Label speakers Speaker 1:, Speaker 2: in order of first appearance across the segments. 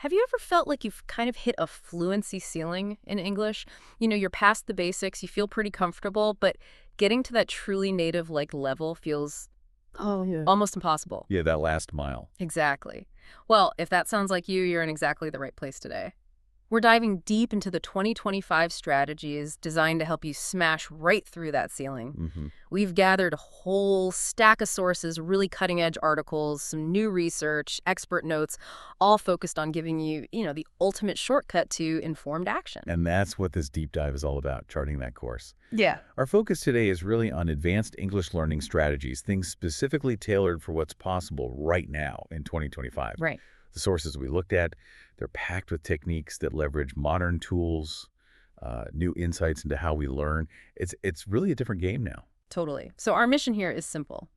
Speaker 1: Have you ever felt like you've kind of hit a fluency ceiling in English? You're past the basics, you feel pretty comfortable, but getting to that truly native like level feels
Speaker 2: Oh, yeah.
Speaker 1: almost impossible.
Speaker 3: Yeah, that last mile.
Speaker 1: Exactly. Well, if that sounds like you're in exactly the right place today. We're diving deep into the 2025 strategies designed to help you smash right through that ceiling.
Speaker 3: Hmm.
Speaker 1: We've gathered a whole stack of sources, really cutting-edge articles, some new research, expert notes, all focused on giving you, the ultimate shortcut to informed action.
Speaker 3: And that's what this deep dive is all about, charting that course.
Speaker 1: Yeah.
Speaker 3: Our focus today is really on advanced English learning strategies, things specifically tailored for what's possible right now in 2025.
Speaker 1: Right.
Speaker 3: The sources we looked at, they're packed with techniques that leverage modern tools, new insights into how we learn. It's really a different game now.
Speaker 1: Totally. So our mission here is simple.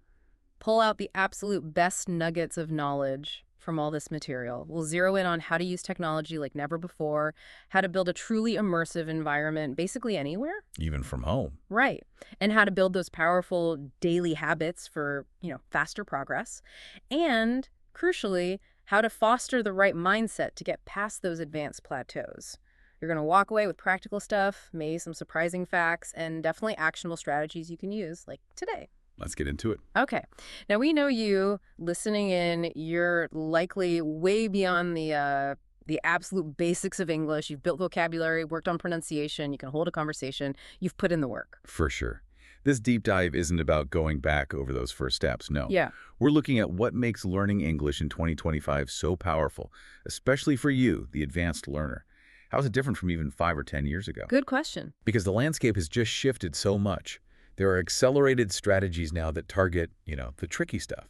Speaker 1: Pull out the absolute best nuggets of knowledge from all this material. We'll zero in on how to use technology like never before, how to build a truly immersive environment basically anywhere.
Speaker 3: Even from home.
Speaker 1: Right. And how to build those powerful daily habits for, faster progress. And crucially, how to foster the right mindset to get past those advanced plateaus. You're going to walk away with practical stuff, maybe some surprising facts, and definitely actionable strategies you can use, like today.
Speaker 3: Let's get into it.
Speaker 1: Okay. Now, we know you listening in, you're likely way beyond the absolute basics of English. You've built vocabulary, worked on pronunciation, you can hold a conversation, you've put in the work.
Speaker 3: For sure. This deep dive isn't about going back over those first steps, no.
Speaker 1: Yeah.
Speaker 3: We're looking at what makes learning English in 2025 so powerful, especially for you, the advanced learner. How is it different from even 5 or 10 years ago?
Speaker 1: Good question.
Speaker 3: Because the landscape has just shifted so much. There are accelerated strategies now that target, the tricky stuff.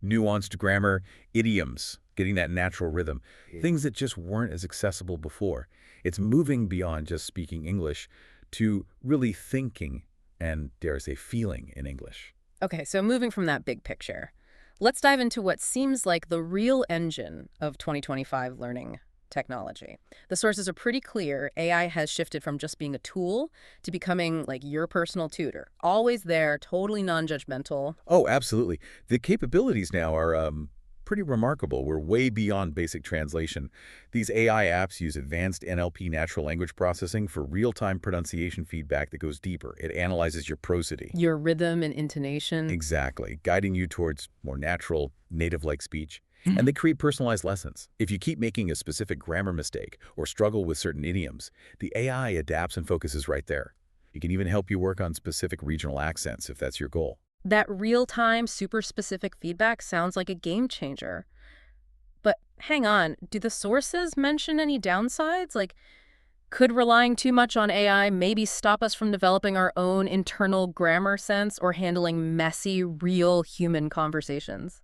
Speaker 3: Nuanced grammar, idioms, getting that natural rhythm, things that just weren't as accessible before. It's moving beyond just speaking English to really thinking and, dare I say, feeling in English.
Speaker 1: Okay, so moving from that big picture, let's dive into what seems like the real engine of 2025 learning technology. The sources are pretty clear. AI has shifted from just being a tool to becoming like your personal tutor. Always there, totally non-judgmental.
Speaker 3: Oh, absolutely. The capabilities now are pretty remarkable. We're way beyond basic translation. These AI apps use advanced NLP natural language processing for real-time pronunciation feedback that goes deeper. It analyzes your prosody.
Speaker 1: Your rhythm and intonation.
Speaker 3: Exactly, guiding you towards more natural, native-like speech. And they create personalized lessons. If you keep making a specific grammar mistake or struggle with certain idioms, the AI adapts and focuses right there. It can even help you work on specific regional accents if that's your goal.
Speaker 1: That real-time, super specific feedback sounds like a game changer. But hang on, do the sources mention any downsides? Like, could relying too much on AI maybe stop us from developing our own internal grammar sense or handling messy, real human conversations?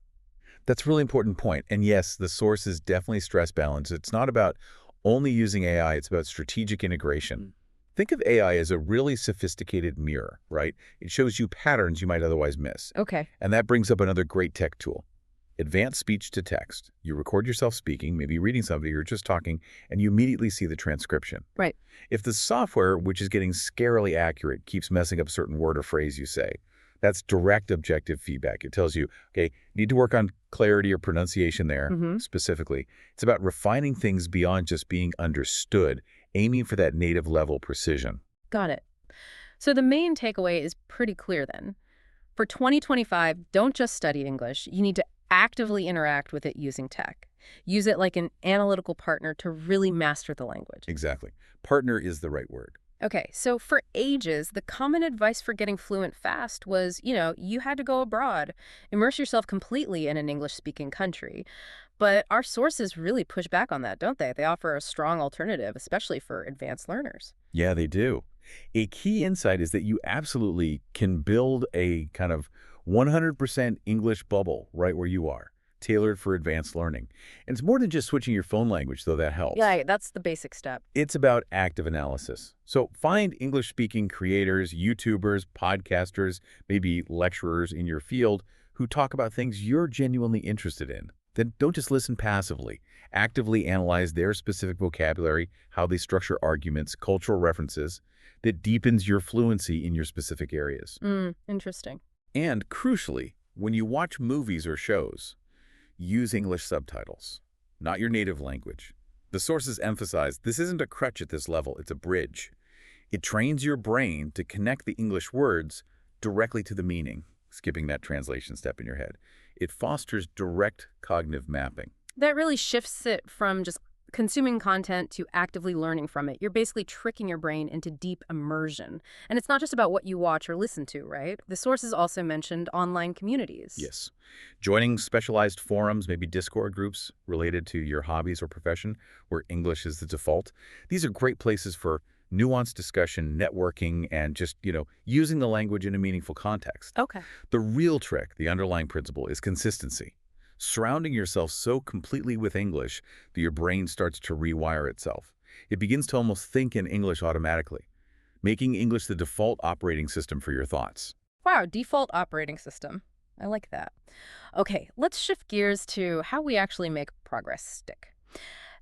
Speaker 3: That's a really important point. And yes, the sources definitely stress balance. It's not about only using AI, it's about strategic integration. Think of AI as a really sophisticated mirror, right? It shows you patterns you might otherwise miss.
Speaker 1: Okay.
Speaker 3: And that brings up another great tech tool, advanced speech to text. You record yourself speaking, maybe reading somebody or just talking, and you immediately see the transcription.
Speaker 1: Right.
Speaker 3: If the software, which is getting scarily accurate, keeps messing up a certain word or phrase you say, that's direct objective feedback. It tells you, okay, you need to work on clarity or pronunciation there specifically. It's about refining things beyond just being understood, aiming for that native level precision.
Speaker 1: Got it. So the main takeaway is pretty clear then. For 2025, don't just study English. You need to actively interact with it using tech. Use it like an analytical partner to really master the language.
Speaker 3: Exactly. Partner is the right word.
Speaker 1: Okay, so for ages, the common advice for getting fluent fast was, you had to go abroad, immerse yourself completely in an English-speaking country. But our sources really push back on that, don't they? They offer a strong alternative, especially for advanced learners.
Speaker 3: Yeah, they do. A key insight is that you absolutely can build a kind of 100% English bubble right where you are, tailored for advanced learning. And it's more than just switching your phone language, though that helps.
Speaker 1: Yeah, that's the basic step.
Speaker 3: It's about active analysis. So find English-speaking creators, YouTubers, podcasters, maybe lecturers in your field who talk about things you're genuinely interested in. Then don't just listen passively. Actively analyze their specific vocabulary, how they structure arguments, cultural references that deepens your fluency in your specific areas.
Speaker 1: Interesting.
Speaker 3: And crucially, when you watch movies or shows, use English subtitles. not your native language. The sources emphasize this isn't a crutch at this level, it's a bridge. It trains your brain to connect the English words directly to the meaning, skipping that translation step in your head. It fosters direct cognitive mapping.
Speaker 1: That really shifts it from just consuming content to actively learning from it. You're basically tricking your brain into deep immersion. And it's not just about what you watch or listen to, right? The sources also mentioned online communities.
Speaker 3: Yes. Joining specialized forums, maybe Discord groups related to your hobbies or profession, where English is the default. These are great places for nuanced discussion, networking, and just, using the language in a meaningful context.
Speaker 1: Okay.
Speaker 3: The real trick, the underlying principle, is consistency. Surrounding yourself so completely with English that your brain starts to rewire itself. It begins to almost think in English automatically, making English the default operating system for your thoughts.
Speaker 1: Wow, default operating system. I like that. Okay, let's shift gears to how we actually make progress stick.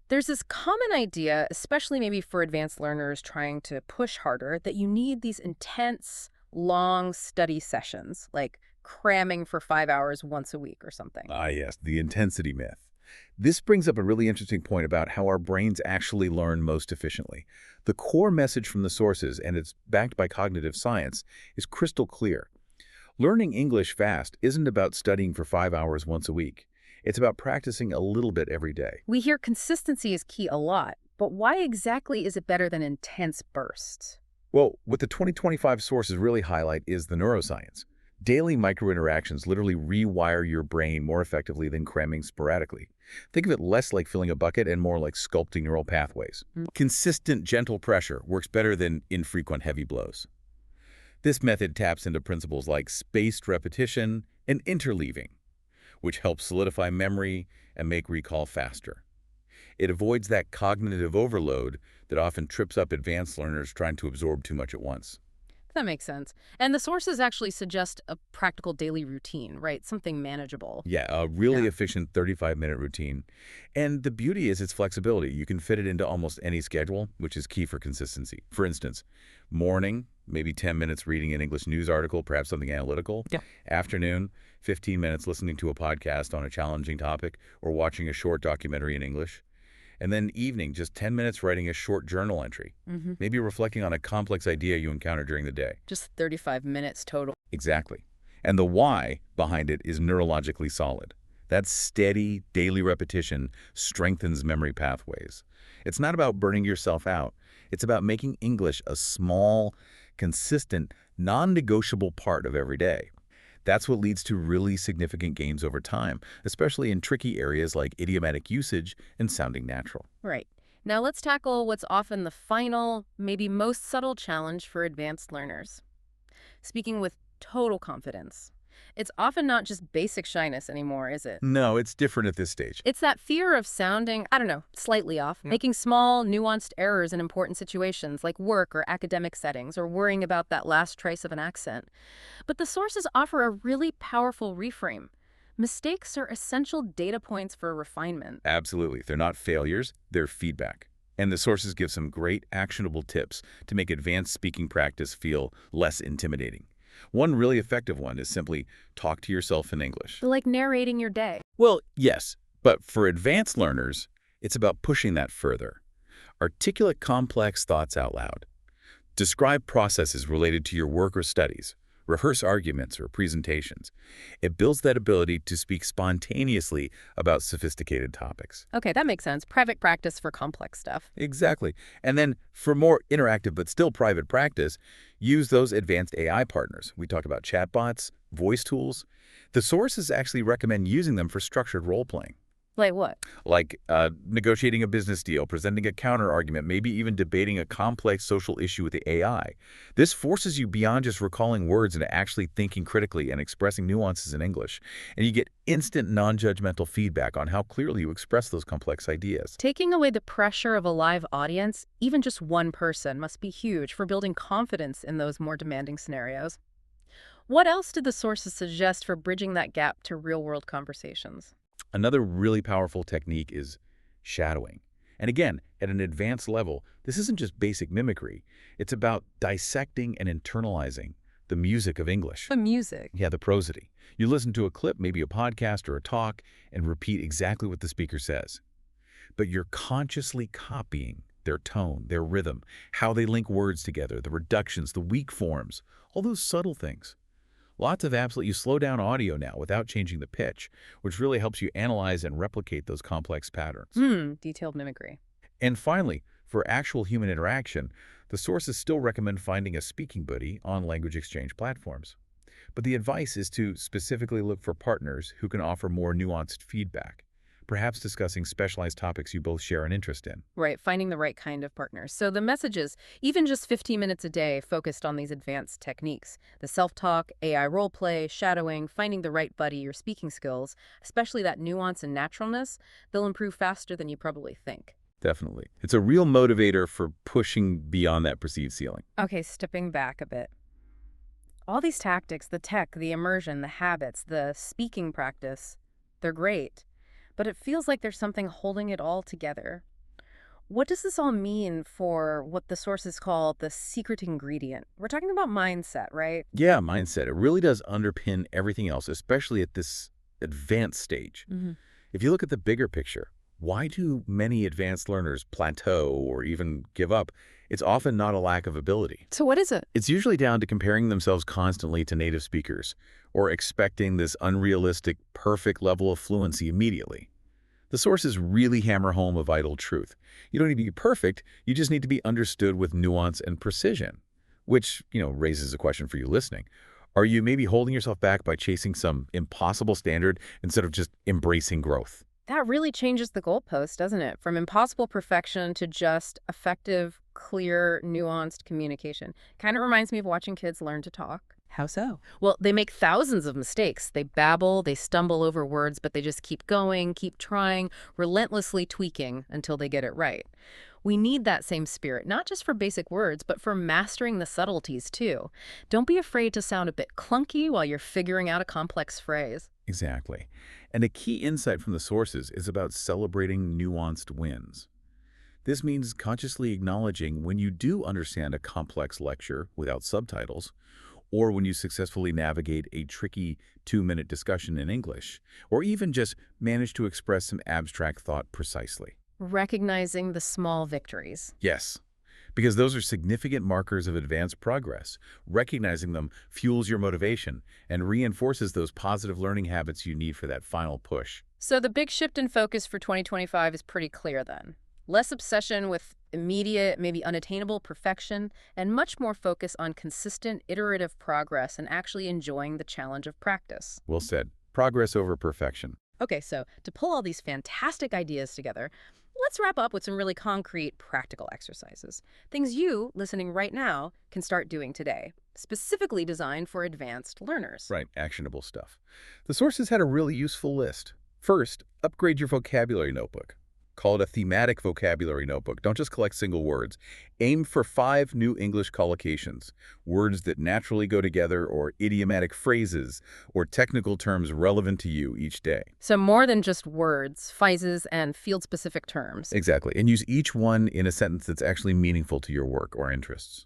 Speaker 1: There's this common idea, especially maybe for advanced learners trying to push harder, that you need these intense, long study sessions, like cramming for 5 hours once a week or something.
Speaker 3: Ah, yes, the intensity myth. This brings up a really interesting point about how our brains actually learn most efficiently. The core message from the sources, and it's backed by cognitive science, is crystal clear. Learning English fast isn't about studying for 5 hours once a week. It's about practicing a little bit every day.
Speaker 1: We hear consistency is key a lot, but why exactly is it better than intense bursts?
Speaker 3: Well, what the 2025 sources really highlight is the neuroscience. Daily microinteractions literally rewire your brain more effectively than cramming sporadically. Think of it less like filling a bucket and more like sculpting neural pathways. Consistent, gentle pressure works better than infrequent heavy blows. This method taps into principles like spaced repetition and interleaving, which helps solidify memory and make recall faster. It avoids that cognitive overload that often trips up advanced learners trying to absorb too much at once.
Speaker 1: That makes sense. And the sources actually suggest a practical daily routine, right? Something manageable.
Speaker 3: Yeah, a really efficient 35-minute routine. And the beauty is its flexibility. You can fit it into almost any schedule, which is key for consistency. For instance, morning, maybe 10 minutes reading an English news article, perhaps something analytical.
Speaker 1: Yeah.
Speaker 3: Afternoon, 15 minutes listening to a podcast on a challenging topic or watching a short documentary in English. And then evening, just 10 minutes writing a short journal entry, maybe reflecting on a complex idea you encounter during the day.
Speaker 1: Just 35 minutes total.
Speaker 3: Exactly. And the why behind it is neurologically solid. That steady, daily repetition strengthens memory pathways. It's not about burning yourself out. It's about making English a small, consistent, non-negotiable part of every day. That's what leads to really significant gains over time, especially in tricky areas like idiomatic usage and sounding natural.
Speaker 1: Right. Now let's tackle what's often the final, maybe most subtle challenge for advanced learners. Speaking with total confidence. It's often not just basic shyness anymore, is it?
Speaker 3: No, it's different at this stage.
Speaker 1: It's that fear of sounding, slightly off, making small, nuanced errors in important situations like work or academic settings, or worrying about that last trace of an accent. But the sources offer a really powerful reframe. Mistakes are essential data points for refinement.
Speaker 3: Absolutely. They're not failures, they're feedback. And the sources give some great actionable tips to make advanced speaking practice feel less intimidating. One really effective one is simply talk to yourself in English.
Speaker 1: Like narrating your day.
Speaker 3: Well, yes, but for advanced learners, it's about pushing that further. Articulate complex thoughts out loud. Describe processes related to your work or studies. Rehearse arguments or presentations. It builds that ability to speak spontaneously about sophisticated topics.
Speaker 1: Okay, that makes sense. Private practice for complex stuff.
Speaker 3: Exactly. And then for more interactive but still private practice, use those advanced AI partners. We talked about chatbots, voice tools. The sources actually recommend using them for structured role-playing.
Speaker 1: Like what?
Speaker 3: Like negotiating a business deal, presenting a counter-argument, maybe even debating a complex social issue with the AI. This forces you beyond just recalling words into actually thinking critically and expressing nuances in English. And you get instant non-judgmental feedback on how clearly you express those complex ideas.
Speaker 1: Taking away the pressure of a live audience, even just one person, must be huge for building confidence in those more demanding scenarios. What else did the sources suggest for bridging that gap to real-world conversations?
Speaker 3: Another really powerful technique is shadowing. And again, at an advanced level, this isn't just basic mimicry. It's about dissecting and internalizing the music of English.
Speaker 1: The music?
Speaker 3: Yeah, the prosody. You listen to a clip, maybe a podcast or a talk, and repeat exactly what the speaker says. but you're consciously copying their tone, their rhythm, how they link words together, the reductions, the weak forms, all those subtle things. Lots of apps let you slow down audio now without changing the pitch, which really helps you analyze and replicate those complex patterns.
Speaker 1: Detailed mimicry.
Speaker 3: And finally, for actual human interaction, the sources still recommend finding a speaking buddy on language exchange platforms. But the advice is to specifically look for partners who can offer more nuanced feedback, perhaps discussing specialized topics you both share an interest in.
Speaker 1: Right, finding the right kind of partners. So the messages, even just 15 minutes a day, focused on these advanced techniques. The self-talk, AI roleplay, shadowing, finding the right buddy, your speaking skills, especially that nuance and naturalness, they'll improve faster than you probably think.
Speaker 3: Definitely. It's a real motivator for pushing beyond that perceived ceiling.
Speaker 1: Okay, stepping back a bit. All these tactics, the tech, the immersion, the habits, the speaking practice, they're great. But it feels like there's something holding it all together. What does this all mean for what the sources call the secret ingredient? We're talking about mindset, right?
Speaker 3: Yeah, mindset. It really does underpin everything else, especially at this advanced stage. If you look at the bigger picture, why do many advanced learners plateau or even give up? It's often not a lack of ability.
Speaker 1: So what is it?
Speaker 3: It's usually down to comparing themselves constantly to native speakers or expecting this unrealistic, perfect level of fluency immediately. The sources really hammer home a vital truth. You don't need to be perfect, you just need to be understood with nuance and precision, which, raises a question for you listening. Are you maybe holding yourself back by chasing some impossible standard instead of just embracing growth?
Speaker 1: That really changes the goalpost, doesn't it? From impossible perfection to just effective, clear, nuanced communication. Kind of reminds me of watching kids learn to talk.
Speaker 2: How so?
Speaker 1: Well, they make thousands of mistakes. They babble, they stumble over words, but they just keep going, keep trying, relentlessly tweaking until they get it right. We need that same spirit, not just for basic words, but for mastering the subtleties too. Don't be afraid to sound a bit clunky while you're figuring out a complex phrase.
Speaker 3: Exactly. And a key insight from the sources is about celebrating nuanced wins. This means consciously acknowledging when you do understand a complex lecture without subtitles, or when you successfully navigate a tricky 2-minute discussion in English, or even just manage to express some abstract thought precisely.
Speaker 1: Recognizing the small victories.
Speaker 3: Yes, because those are significant markers of advanced progress. Recognizing them fuels your motivation and reinforces those positive learning habits you need for that final push.
Speaker 1: So the big shift in focus for 2025 is pretty clear then. Less obsession with immediate, maybe unattainable perfection, and much more focus on consistent, iterative progress and actually enjoying the challenge of practice.
Speaker 3: Well said. Progress over perfection.
Speaker 1: Okay, so to pull all these fantastic ideas together, let's wrap up with some really concrete, practical exercises. Things you, listening right now, can start doing today, specifically designed for advanced learners.
Speaker 3: Right, actionable stuff. The sources had a really useful list. First, upgrade your vocabulary notebook. Call it a thematic vocabulary notebook. Don't just collect single words. Aim for 5 new English collocations, words that naturally go together or idiomatic phrases or technical terms relevant to you each day.
Speaker 1: So more than just words, phrases, and field-specific terms.
Speaker 3: Exactly, and use each one in a sentence that's actually meaningful to your work or interests.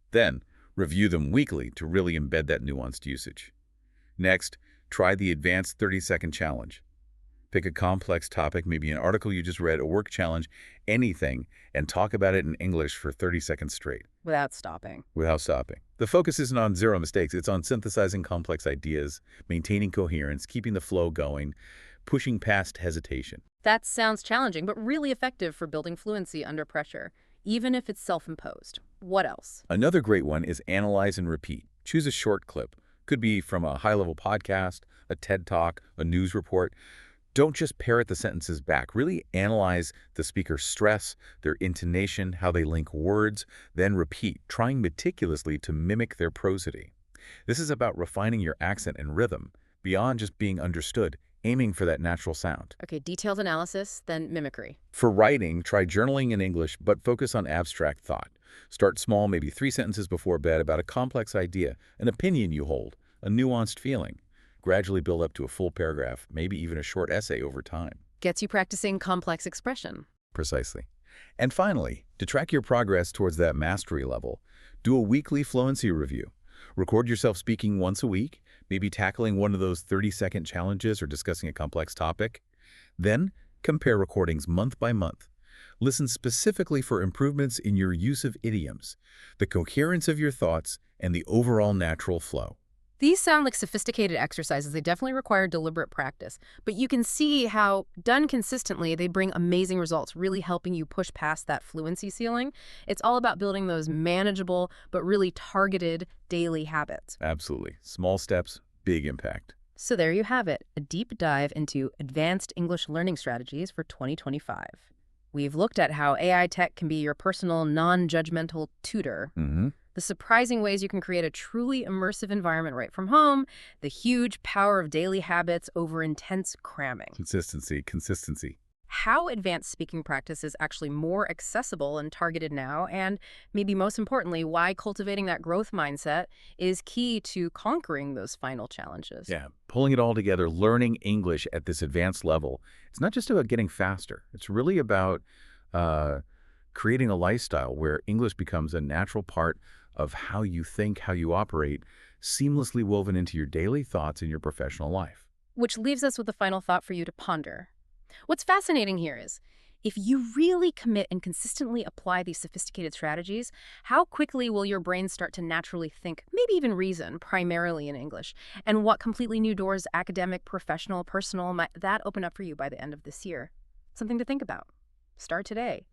Speaker 3: Then, review them weekly to really embed that nuanced usage. Next, try the advanced 30-second challenge. Pick a complex topic, maybe an article you just read, a work challenge, anything, and talk about it in English for 30 seconds straight.
Speaker 1: Without stopping.
Speaker 3: Without stopping. The focus isn't on zero mistakes. It's on synthesizing complex ideas, maintaining coherence, keeping the flow going, pushing past hesitation.
Speaker 1: That sounds challenging, but really effective for building fluency under pressure, even if it's self-imposed. What else?
Speaker 3: Another great one is analyze and repeat. Choose a short clip. Could be from a high-level podcast, a TED Talk, a news report. Don't just parrot the sentences back. Really analyze the speaker's stress, their intonation, how they link words, then repeat, trying meticulously to mimic their prosody. This is about refining your accent and rhythm, beyond just being understood, aiming for that natural sound.
Speaker 1: Okay, detailed analysis, then mimicry.
Speaker 3: For writing, try journaling in English, but focus on abstract thought. Start small, maybe 3 sentences before bed about a complex idea, an opinion you hold, a nuanced feeling. Gradually build up to a full paragraph, maybe even a short essay over time.
Speaker 1: Gets you practicing complex expression.
Speaker 3: Precisely. And finally, to track your progress towards that mastery level, do a weekly fluency review. Record yourself speaking once a week, maybe tackling one of those 30-second challenges or discussing a complex topic. Then, Compare recordings month by month. Listen specifically for improvements in your use of idioms, the coherence of your thoughts, and the overall natural flow.
Speaker 1: These sound like sophisticated exercises. They definitely require deliberate practice. But you can see how, done consistently, they bring amazing results, really helping you push past that fluency ceiling. It's all about building those manageable but really targeted daily habits.
Speaker 3: Absolutely. Small steps, big impact.
Speaker 1: So there you have it, a deep dive into advanced English learning strategies for 2025. We've looked at how AI tech can be your personal, non-judgmental tutor, the surprising ways you can create a truly immersive environment right from home, the huge power of daily habits over intense cramming,
Speaker 3: Consistency.
Speaker 1: how advanced speaking practice is actually more accessible and targeted now, and maybe most importantly, why cultivating that growth mindset is key to conquering those final challenges.
Speaker 3: Yeah, pulling it all together, learning English at this advanced level. It's not just about getting faster. It's really about creating a lifestyle where English becomes a natural part of how you think, how you operate, seamlessly woven into your daily thoughts in your professional life.
Speaker 1: Which leaves us with a final thought for you to ponder. What's fascinating here is, if you really commit and consistently apply these sophisticated strategies, how quickly will your brain start to naturally think, maybe even reason, primarily in English? And what completely new doors, academic, professional, personal, might that open up for you by the end of this year? Something to think about. Start today.